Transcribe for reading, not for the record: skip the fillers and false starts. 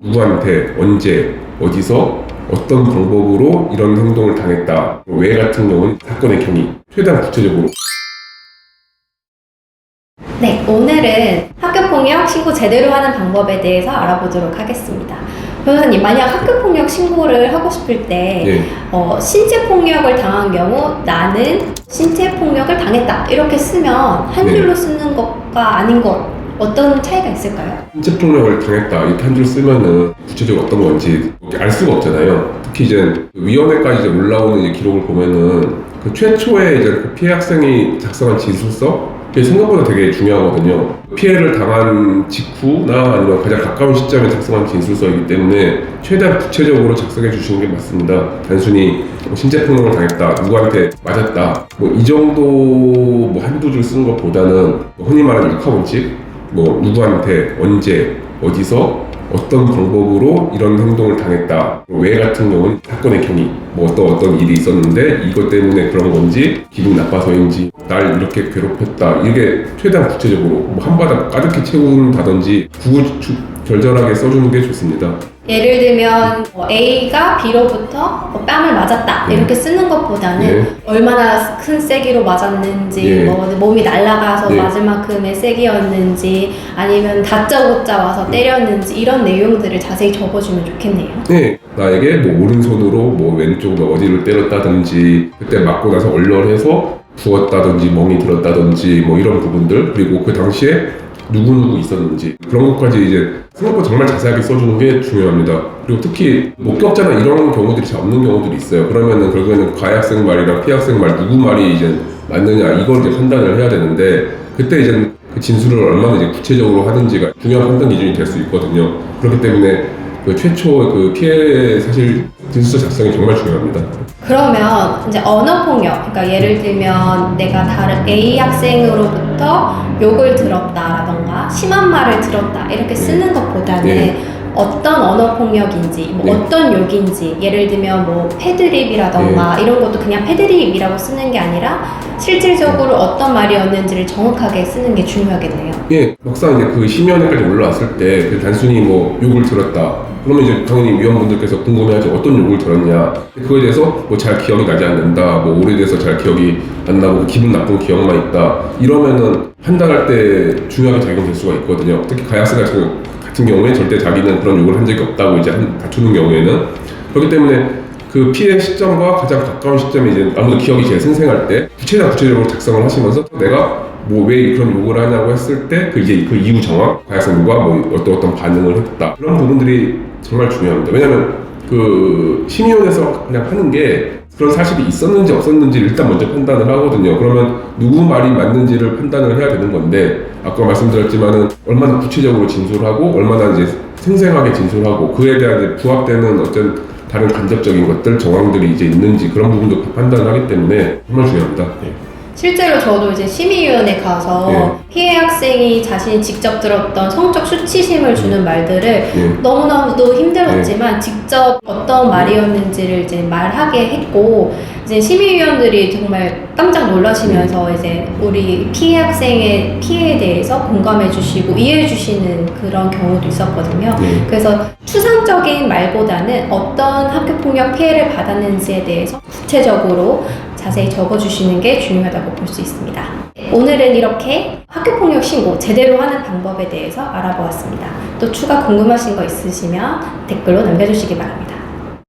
누구한테, 언제, 어디서, 어떤 방법으로 이런 행동을 당했다. 왜 같은 경우는 사건의 경위, 최대한 구체적으로. 네, 오늘은 학교폭력 신고 제대로 하는 방법에 대해서 알아보도록 하겠습니다. 변호사님, 만약 학교폭력 신고를 하고 싶을 때 네. 신체폭력을 당한 경우 나는 신체폭력을 당했다 이렇게 쓰면 한 네. 줄로 쓰는 것과 아닌 것 어떤 차이가 있을까요? 신체폭력을 당했다 이렇게 한 줄 쓰면은 구체적으로 어떤 건지 알 수가 없잖아요. 특히 이제 위원회까지 이제 올라오는 이제 기록을 보면은 그 최초에 이제 그 피해 학생이 작성한 진술서 그게 생각보다 되게 중요하거든요. 피해를 당한 직후나 아니면 가장 가까운 시점에 작성한 진술서이기 때문에 최대한 구체적으로 작성해 주시는 게 맞습니다. 단순히 신체폭력을 당했다, 누구한테 맞았다, 뭐 이 정도 뭐 한두 줄 쓰는 것보다는 흔히 말하는 육하원칙, 뭐 누구한테, 언제, 어디서, 어떤 방법으로 이런 행동을 당했다. 왜 같은 경우는 사건의 경위, 뭐 어떤 일이 있었는데 이것 때문에 그런 건지, 기분 나빠서인지, 날 이렇게 괴롭혔다. 이게 최대한 구체적으로 뭐 한바닥 가득히 채운다든지 구구절절하게 써주는 게 좋습니다. 예를 들면 A가 B로부터 뺨을 맞았다 이렇게 쓰는 것보다는 네. 얼마나 큰 세기로 맞았는지 네. 뭐 몸이 날아가서 네. 맞을 만큼의 세기였는지 아니면 다짜고짜 와서 때렸는지 이런 내용들을 자세히 적어주면 좋겠네요. 네, 나에게 뭐 오른손으로 뭐 왼쪽으로 어디를 때렸다든지 그때 맞고 나서 얼얼해서 부었다든지 멍이 들었다든지 뭐 이런 부분들, 그리고 그 당시에 누구누구 있었는지 그런 것까지 이제 생각보다 정말 자세하게 써주는 게 중요합니다. 그리고 특히 목격자나 이런 경우들이 잘 없는 경우들이 있어요. 그러면은 결국에는 가해학생 말이랑 피해학생 말 누구 말이 이제 맞느냐 이걸 이제 판단을 해야 되는데, 그때 이제 그 진술을 얼마나 이제 구체적으로 하는지가 중요한 판단 기준이 될 수 있거든요. 그렇기 때문에 그 최초 그 피해 사실 진술서 작성이 정말 중요합니다. 그러면 이제 언어폭력, 그러니까 예를 들면 내가 다른 A 학생으로부터 욕을 들었다라던가 심한 말을 들었다 이렇게 쓰는 것보다는 네. 어떤 언어폭력인지 뭐 네. 어떤 욕인지, 예를 들면 뭐 패드립이라던가 이런 것도 그냥 패드립이라고 쓰는 게 아니라 실질적으로 어떤 말이었는지를 정확하게 쓰는 게 중요하겠네요. 예, 막상 이제 그 심의원회까지 올라왔을 때 그 단순히 뭐 욕을 들었다. 그러면 이제 당연히 위원분들께서 궁금해하죠. 어떤 욕을 들었냐. 그거에 대해서 뭐 잘 기억이 나지 않는다. 뭐 오래돼서 잘 기억이 안 나고 기분 나쁜 기억만 있다. 이러면은 판단할 때 중요하게 작용될 수가 있거든요. 특히 가해학생 같은 경우에 절대 자기는 그런 욕을 한 적이 없다고 이제 다투는 경우에는, 그렇기 때문에 그 피해 시점과 가장 가까운 시점이 이제 아무래도 기억이 제일 생생할 때 구체적으로 작성을 하시면서 내가 뭐 왜 그런 욕을 하냐고 했을 때 그 이제 그 이후 정황, 가해학생과 뭐 어떤 반응을 했다, 그런 부분들이 정말 중요합니다. 왜냐하면 그 심의원에서 그냥 하는 게 그런 사실이 있었는지 없었는지를 일단 먼저 판단을 하거든요. 그러면 누구 말이 맞는지를 판단을 해야 되는 건데, 아까 말씀드렸지만은 얼마나 구체적으로 진술하고 얼마나 이제 생생하게 진술하고 그에 대한 이제 부합되는 어떤 다른 간접적인 것들, 정황들이 이제 있는지 그런 부분도 판단을 하기 때문에 정말 중요합니다. 네. 실제로 저도 이제 심의위원회 가서 네. 피해 학생이 자신이 직접 들었던 성적 수치심을 주는 말들을 네. 너무나도 힘들었지만 직접 어떤 말이었는지를 이제 말하게 했고, 이제 심의위원들이 정말 깜짝 놀라시면서 이제 우리 피해 학생의 피해에 대해서 공감해 주시고 이해해 주시는 그런 경우도 있었거든요. 네. 그래서 추상적인 말보다는 어떤 학교폭력 피해를 받았는지에 대해서 구체적으로 자세히 적어주시는 게 중요하다고 볼 수 있습니다. 오늘은 이렇게 학교폭력 신고 제대로 하는 방법에 대해서 알아보았습니다. 또 추가 궁금하신 거 있으시면 댓글로 남겨주시기 바랍니다.